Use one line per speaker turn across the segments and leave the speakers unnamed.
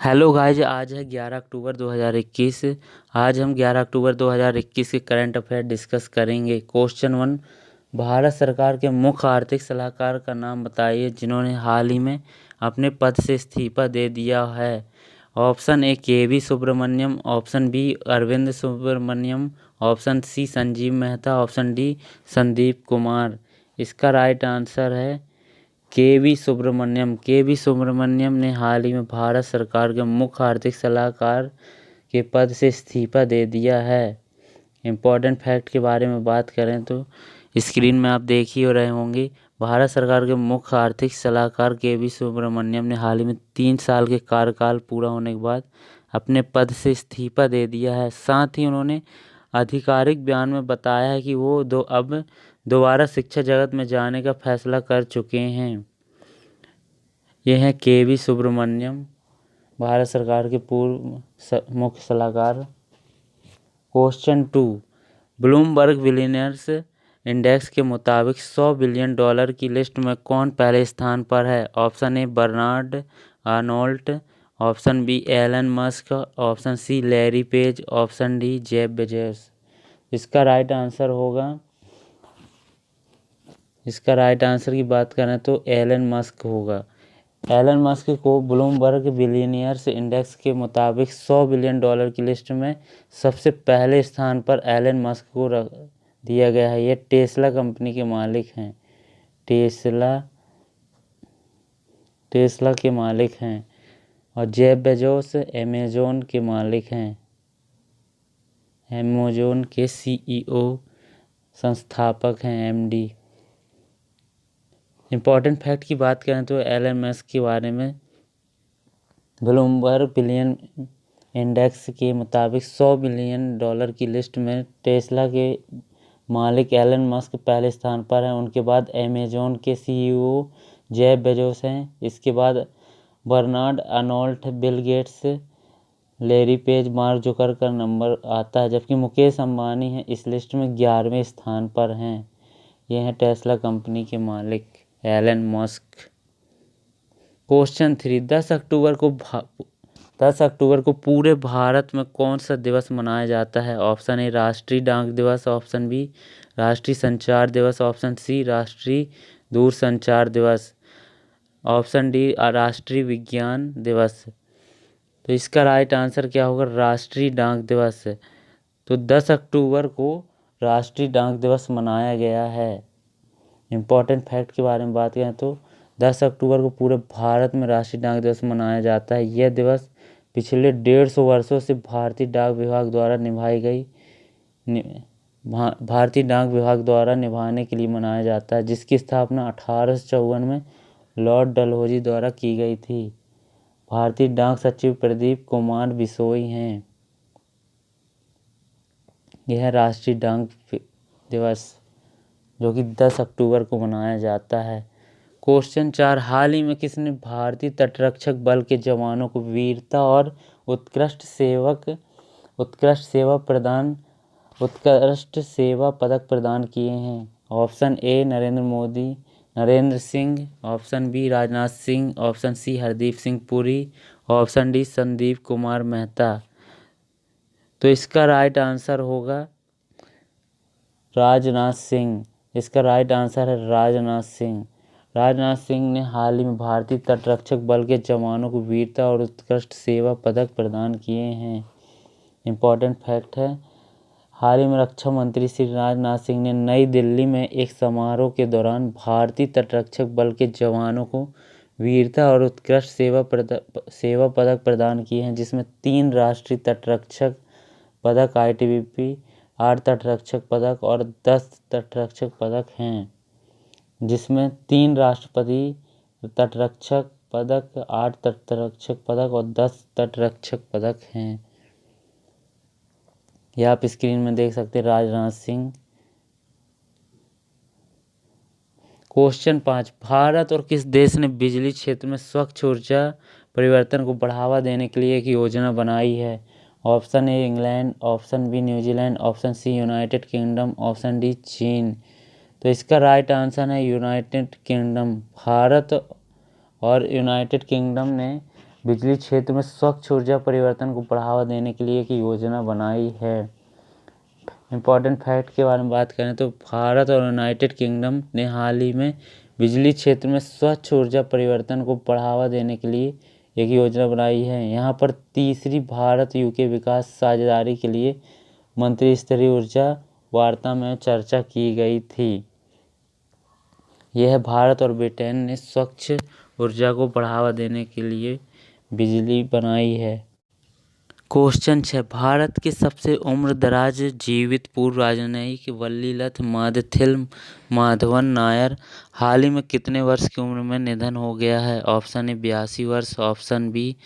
Hello guys, आज है 11 अक्टूबर 2021। आज हम 11 अक्टूबर 2021 के करंट अफेयर डिस्कस करेंगे। क्वेश्चन 1, भारत सरकार के मुख्य आर्थिक सलाहकार का नाम बताइए जिन्होंने हाल ही में अपने पद से इस्तीफा दे दिया है। Option A K Subramanyam, option B Arvind Subramanyam, option C Sanjeev Mehta, option D Sandeep Kumar. इसका राइट आंसर है के वी सुब्रमण्यम ने हाल ही में भारत सरकार के मुख्य आर्थिक सलाहकार के पद से इस्तीफा दे दिया है। इम्पॉर्टेंट फैक्ट के बारे में बात करें तो स्क्रीन में आप देख ही रहे होंगे। भारत सरकार के मुख्य आर्थिक सलाहकार के वी सुब्रमण्यम ने हाल ही में 3 साल के कार्यकाल पूरा होने के बाद अपने पद से इस्तीफा दे दिया है। साथ ही उन्होंने आधिकारिक बयान में बताया है कि वो अब दोबारा शिक्षा जगत में जाने का फैसला कर चुके हैं। ये हैं के.वी. सुब्रमण्यम, भारत सरकार के पूर्व मुख्य सलाहकार। क्वेश्चन 2, ब्लूमबर्ग बिलियनियर्स इंडेक्स के मुताबिक $100 बिलियन की लिस्ट में कौन पहले स्थान पर है। Option A Bernard Arnault, option B Elon Musk, option C Larry Page, option D Jeff Bezos. इसका राइट आंसर की बात करें तो एलन मस्क होगा। एलन मस्क को ब्लूमबर्ग बिलियनियर्स इंडेक्स के मुताबिक $100 बिलियन की लिस्ट में सबसे पहले स्थान पर एलन मस्क को रख दिया गया है। ये टेस्ला कंपनी के मालिक हैं। टेस्ला के मालिक हैं। और जेफ बेजोस अमेज़न के मालिक हैं। अमेज़न के CEO संस्थापक हैं, MD। इम्पॉर्टेंट फैक्ट की बात करें तो एलन मस्क के बारे में ब्लूमबर्ग बिलियन इंडेक्स के मुताबिक $100 बिलियन की लिस्ट में टेस्ला के मालिक एलन मस्क पहले स्थान पर हैं। उनके बाद अमेज़न के CEO जेफ बेजोस हैं। इसके बाद Bernard Arnault, Bill Gates, Larry Page, Mark Zucker का नंबर आता है, जबकि मुकेश अंबानी हैं इस लिस्ट में 11वें स्थान पर हैं। ये हैं टेस्ला कंपनी के मालिक एलन मस्क। क्वेश्चन 3, 10 अक्टूबर को पूरे भारत में कौन सा दिवस मनाया जाता है। ऑप्शन ए राष्ट्रीय डाक दिवस, ऑप्शन बी राष्ट्रीय संचार दिवस, ऑप्शन सी राष्ट्रीय दूरसंचार दिवस, ऑप्शन डी राष्ट्रीय विज्ञान दिवस। तो इसका राइट आंसर क्या होगा? राष्ट्रीय डाक दिवस। तो 10 अक्टूबर को राष्ट्रीय डाक दिवस मनाया गया है। इम्पॉर्टेंट फैक्ट के बारे में बात करें तो 10 अक्टूबर को पूरे भारत में राष्ट्रीय डाक दिवस मनाया जाता है। यह दिवस पिछले 150 वर्षों से भारतीय डाक विभाग द्वारा निभाने के लिए मनाया जाता है, जिसकी स्थापना 1854 में लॉर्ड डलहौजी द्वारा की गई थी। भारतीय डाक सचिव प्रदीप कुमार बिसोई हैं। यह है राष्ट्रीय डाक दिवस जो कि 10 अक्टूबर को मनाया जाता है। क्वेश्चन 4, हाल ही में किसने भारतीय तटरक्षक बल के जवानों को वीरता और उत्कृष्ट सेवा पदक प्रदान किए हैं। Option A Narendra Singh, option B Rajnath Singh, option C Hardeep Singh Puri, option D Sandeep Kumar Mehta. तो इसका राइट आंसर होगा राजनाथ सिंह। इसका राइट आंसर है राजनाथ सिंह। राजनाथ सिंह ने हाल ही में भारतीय तटरक्षक बल के जवानों को वीरता और उत्कृष्ट सेवा पदक प्रदान किए हैं। इम्पॉर्टेंट फैक्ट है, हाल ही में रक्षा मंत्री श्री राजनाथ सिंह ने नई दिल्ली में एक समारोह के दौरान भारतीय तटरक्षक बल के जवानों को वीरता और उत्कृष्ट सेवा पदक प्रदान किए हैं, जिसमें 3 राष्ट्रीय तटरक्षक पदक ITBP, 8 तटरक्षक पदक और 10 तटरक्षक पदक हैं, जिसमें 3 राष्ट्रपति तटरक्षक पदक, 8 तटरक्षक पदक और 10 तटरक्षक पदक हैं। यह आप स्क्रीन में देख सकते हैं राजनाथ सिंह। क्वेश्चन 5, भारत और किस देश ने बिजली क्षेत्र में स्वच्छ ऊर्जा परिवर्तन को बढ़ावा देने के लिए एक योजना बनाई है। Option A England, option B New Zealand, option C United Kingdom, option D चीन। तो इसका राइट आंसर है यूनाइटेड किंगडम। भारत और यूनाइटेड किंगडम ने बिजली क्षेत्र में स्वच्छ ऊर्जा परिवर्तन को बढ़ावा देने के लिए एक योजना बनाई है। इम्पॉर्टेंट फैक्ट के बारे में बात करें तो भारत और यूनाइटेड किंगडम ने हाल ही में बिजली क्षेत्र में स्वच्छ ऊर्जा परिवर्तन को बढ़ावा देने के लिए एक योजना बनाई है। यहाँ पर तीसरी भारत यूके विकास साझेदारी के लिए मंत्री स्तरीय ऊर्जा वार्ता में चर्चा की गई थी। यह भारत और ब्रिटेन ने स्वच्छ ऊर्जा को बढ़ावा देने के लिए बिजली बनाई है। क्वेश्चन 6, भारत के सबसे उम्रदराज जीवित पूर्व राजनयिक वल्लीलथ मादथिल माधवन नायर हाल ही में कितने वर्ष की उम्र में निधन हो गया है? ऑप्शन ए 82 वर्ष, ऑप्शन बी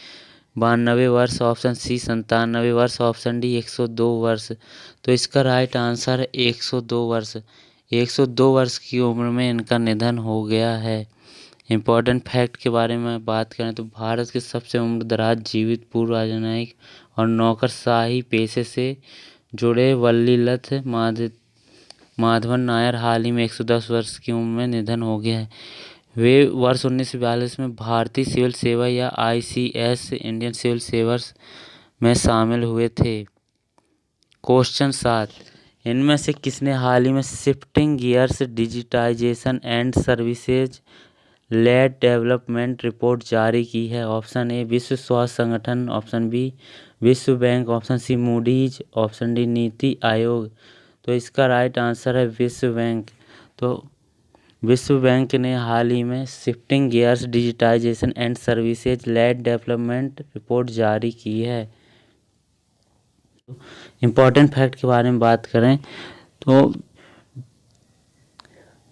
92 वर्ष, ऑप्शन सी 97 वर्ष, ऑप्शन डी 102 वर्ष। तो इसका राइट आंसर है 102 वर्ष। 102 वर्ष की उम्र में इनका निधन हो गया है। इम्पॉर्टेंट फैक्ट के बारे में बात करें तो भारत के सबसे उम्रदराज जीवित पूर्व राजनयिक और नौकरशाही पेशे से जुड़े वल्लीलथ माधवन नायर हाल ही में 110 वर्ष की उम्र में निधन हो गया है। वे वर्ष 1942 में भारतीय सिविल सेवा या ICS इंडियन सिविल सेवर्स में शामिल हुए थे। क्वेश्चन 7, इनमें से किसने हाल ही में shifting gears digitization and services led development report जारी की है? ऑप्शन ए विश्व स्वास्थ्य संगठन, ऑप्शन बी विश्व bank, option C Moody's, option D NITI Aayog. तो इसका राइट आंसर है विश्व बैंक। तो विश्व बैंक ने हाल ही में shifting gears digitization and services led development report जारी की है। इम्पॉर्टेंट फैक्ट के बारे में बात करें तो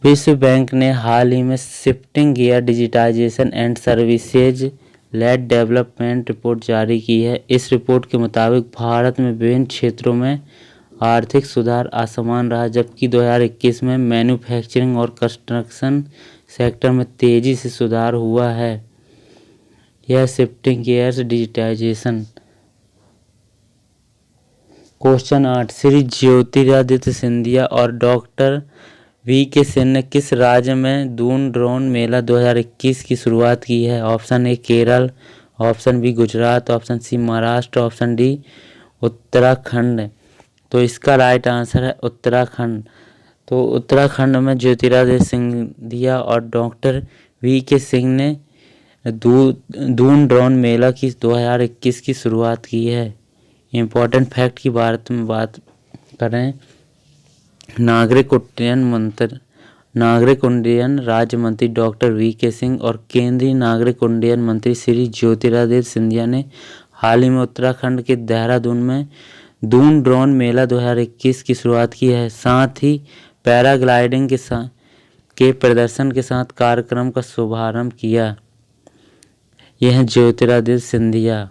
विश्व बैंक ने हाल ही में shifting gear digitization and services led development report जारी की है। इस रिपोर्ट के मुताबिक भारत में विभिन्न क्षेत्रों में आर्थिक सुधार असमान रहा, जबकि 2021 में मैन्युफैक्चरिंग और कंस्ट्रक्शन सेक्टर में तेजी से सुधार हुआ है। यह shifting gears digitization. Question 8, Shri Jyotiraditya Scindia और डॉक्टर VK सिंह ने किस राज्य में दून ड्रोन मेला 2021 की शुरुआत की है? Option A Kerala, option B Gujarat, option C Maharashtra, option D Uttarakhand. तो इसका राइट आंसर है उत्तराखंड। तो उत्तराखंड में ज्योतिरादित्य सिंधिया और डॉक्टर VK सिंह ने दून ड्रोन मेला की 2021 की शुरुआत की है। इम्पॉर्टेंट फैक्ट की बात करें, नागरिक उड्डयन राज्य मंत्री डॉक्टर VK सिंह और केंद्रीय नागरिक उड्डयन मंत्री श्री ज्योतिरादित्य सिंधिया ने हाल ही में उत्तराखंड के देहरादून में दून ड्रोन मेला 2021 की शुरुआत की है। साथ ही पैराग्लाइडिंग के प्रदर्शन के साथ कार्यक्रम का शुभारंभ किया। यह है ज्योतिरादित्य सिंधिया।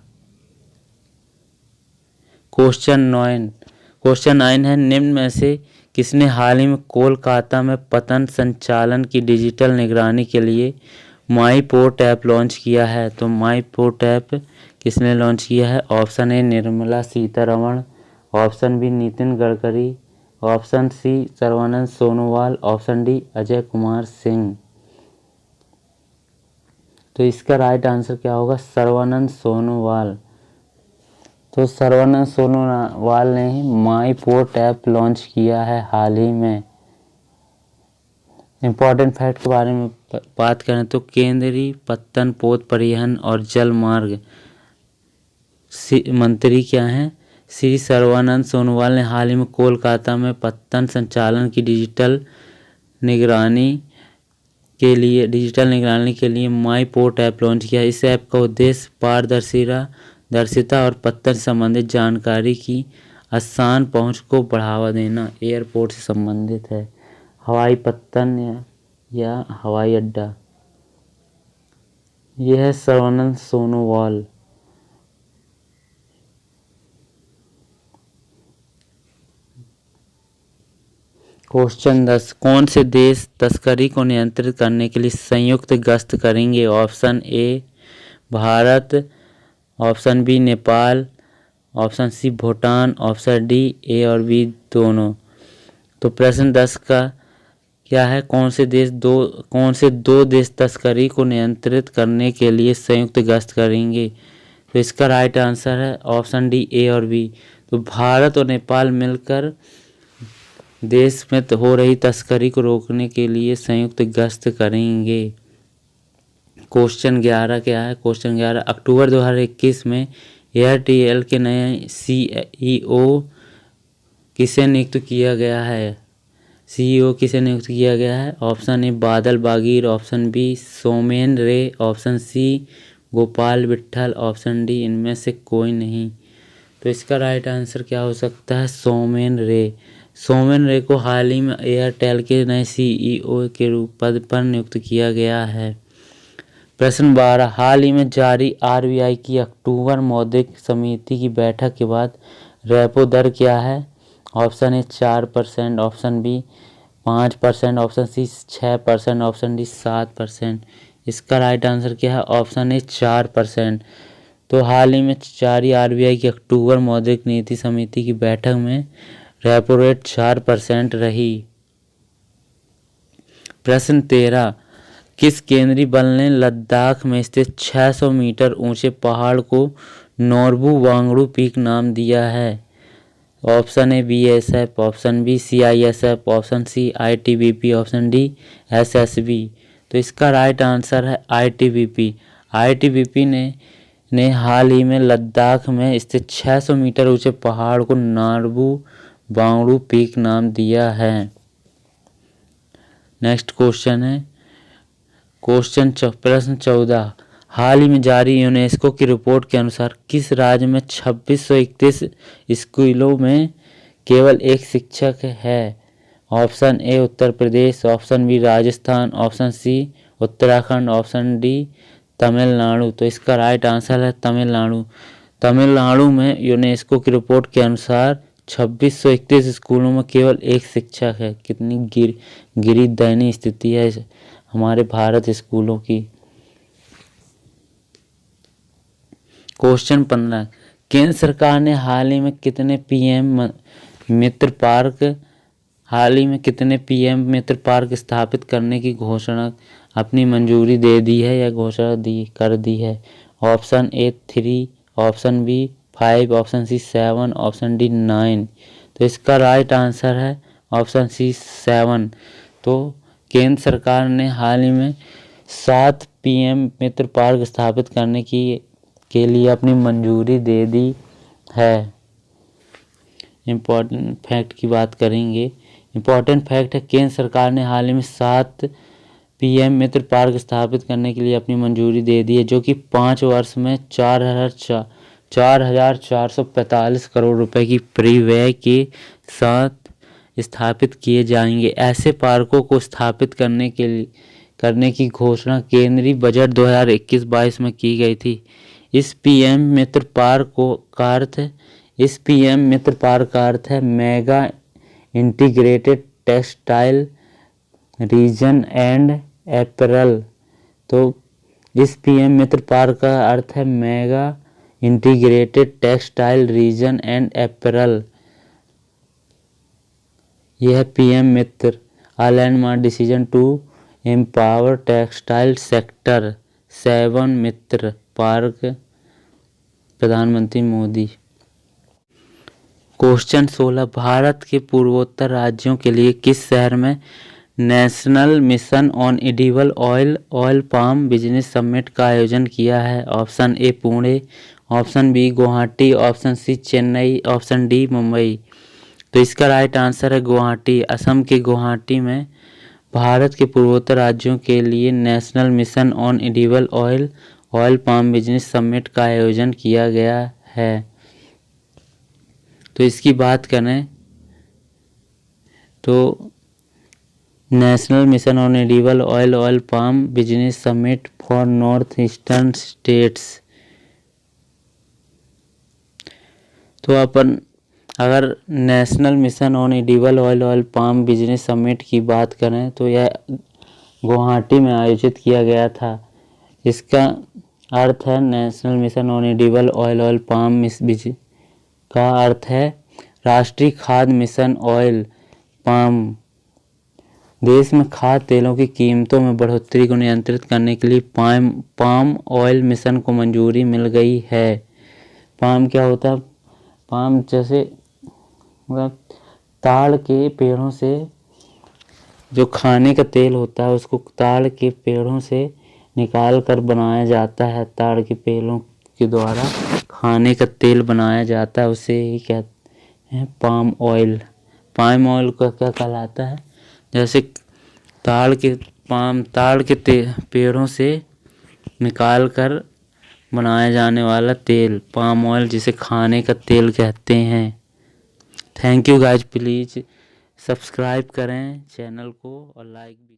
क्वेश्चन 9 है, निम्न में से किसने हाल ही में कोलकाता में पतन संचालन की डिजिटल निगरानी के लिए माई पोर्ट ऐप लॉन्च किया है? तो माई पोर्ट ऐप किसने लॉन्च किया है? Option A Nirmala Sitharaman, option B Nitin Gadkari, option C Sarbananda Sonowal, option D Ajay Kumar Singh. तो इसका राइट आंसर क्या होगा? सर्बानंद सोनोवाल। तो सर्बानंद सोनोवाल ने ही माई पोर्ट ऐप लॉन्च किया है हाल ही में। इम्पॉर्टेंट फैक्ट के बारे में बात करें तो केंद्रीय पत्तन पोत परिवहन और जल मार्ग मंत्री क्या हैं? श्री सर्बानंद सोनोवाल ने हाल ही में कोलकाता में पत्तन संचालन की डिजिटल निगरानी के लिए माई पोर्ट ऐप लॉन्च किया। इस ऐप का उद्देश्य पारदर्शिता और पत्तन संबंधित जानकारी की आसान पहुंच को बढ़ावा देना एयरपोर्ट से संबंधित है। हवाई पत्तन या हवाई अड्डा। यह है सर्बानंद सोनोवाल। क्वेश्चन 10, कौन से देश तस्करी को नियंत्रित करने के लिए संयुक्त गश्त करेंगे? Option A Bharat, option B Nepal, option C Bhutan, option D A और बी दोनों। तो प्रश्न 10 क्या है, कौन से दो देश तस्करी को नियंत्रित करने के लिए संयुक्त गश्त करेंगे? तो इसका राइट आंसर है ऑप्शन डी, ए और बी। तो भारत और नेपाल मिलकर देश में हो रही तस्करी को रोकने के लिए संयुक्त गश्त करेंगे। क्वेश्चन 11 क्या है? क्वेश्चन 11, अक्टूबर 2021 में एयरटेल के नए सीईओ किसे नियुक्त किया गया है? सीईओ किसे नियुक्त किया गया है? ऑप्शन ए बादल बागीर, option B Somen Ray, option C Gopal Vittal, option D इनमें से कोई नहीं। तो इसका राइट आंसर क्या हो सकता है? सोमेन रे। सोमेन रे को हाल ही में एयरटेल के नए सीईओ के पद पर नियुक्त किया गया है। प्रश्न 12, हाल ही में जारी आरबीआई की अक्टूबर मौद्रिक समिति की बैठक के बाद रेपो दर क्या है? Option A 4%, option B 5%, option C 6%, option D 7%। इसका राइट आंसर क्या है? Option A 4%। तो हाल ही में जारी आरबीआई की अक्टूबर मौद्रिक नीति समिति की बैठक में रेपो रेट 4% रही। प्रश्न 13, किस केंद्रीय बल ने लद्दाख में स्थित 600 मीटर ऊंचे पहाड़ को नोर्बू वांगडू पीक नाम दिया है? Option A BSF, option B CISF, option C ITBP, option D SSB. तो इसका राइट आंसर है आईटीबीपी। आईटीबीपी ने हाल ही में लद्दाख में स्थित 600 मीटर ऊंचे पहाड़ को नोर्बू वांगडू पीक नाम दिया है। नेक्स्ट क्वेश्चन है प्रश्न 14, हाल ही में जारी यूनेस्को की रिपोर्ट के अनुसार किस राज्य में 2631 स्कूलों में केवल एक शिक्षक है? Option A Uttar Pradesh, option B Rajasthan, option C Uttarakhand, option D Tamil Nadu. तो इसका राइट आंसर है तमिलनाडु। तमिलनाडु में यूनेस्को की रिपोर्ट के अनुसार 2631 स्कूलों में केवल एक शिक्षक है। कितनी गिरी दयनीय स्थिति है हमारे भारत स्कूलों की। क्वेश्चन 15, केंद्र सरकार ने हाल ही में कितने पीएम मित्र पार्क स्थापित करने की घोषणा अपनी मंजूरी दे दी है या घोषणा कर दी है? Option A 3, option B 5, option C 7, option D 9। तो इसका राइट आंसर है ऑप्शन सी 7। तो केंद्र सरकार ने हाल ही में 7 पीएम मित्र पार्क स्थापित करने के लिए अपनी मंजूरी दे दी है। इम्पोर्टेंट फैक्ट की बात करेंगे। इम्पोर्टेंट फैक्ट है, केंद्र सरकार ने हाल ही में 7 पीएम मित्र पार्क स्थापित करने के लिए अपनी मंजूरी दे दी है, जो कि 5 वर्ष में 4,445 करोड़ रुपए की परिव्यय के साथ स्थापित किए जाएंगे। ऐसे पार्कों को स्थापित करने की घोषणा केंद्रीय बजट 2021-22 में की गई थी। इस पीएम मित्र पार्क का अर्थ है mega integrated textile region and apparel. तो इस पीएम मित्र पार्क का अर्थ है mega integrated textile region and apparel. यह PM Mitra landmark decision to empower textile sector 7 Mitra park, प्रधानमंत्री मोदी। क्वेश्चन 16, भारत के पूर्वोत्तर राज्यों के लिए किस शहर में national mission on edible oil palm business summit का आयोजन किया है? Option A Pune, option B Guwahati, option C Chennai, option D Mumbai. तो इसका राइट आंसर है गुवाहाटी। असम के गुवाहाटी में भारत के पूर्वोत्तर राज्यों के लिए national mission on edible oil palm business summit का आयोजन किया गया है। तो इसकी बात करें तो national mission on edible oil palm business summit for north eastern states. तो अपन अगर national mission on edible oil palm business summit की बात करें तो यह गुवाहाटी में आयोजित किया गया था। इसका अर्थ है national mission on edible oil palm का अर्थ है राष्ट्रीय खाद्य मिशन ऑयल पाम। देश में खाद्य तेलों की कीमतों में बढ़ोतरी को नियंत्रित करने के लिए पाम ऑयल मिशन को मंजूरी मिल गई है। पाम क्या होता है? पाम जैसे ताड़ के पेड़ों से जो खाने का तेल होता है उसको ताड़ के पेड़ों से निकाल कर बनाया जाता है। ताड़ के पेड़ों के द्वारा खाने का तेल बनाया जाता है, उसे ही कहते हैं पाम ऑयल। पाम ऑयल का क्या कहलाता है? जैसे ताड़ के पेड़ों से निकाल कर बनाया जाने वाला तेल पाम ऑयल, जिसे खाने का तेल कहते हैं। Thank you guys, please subscribe करें चैनल को और लाइक भी।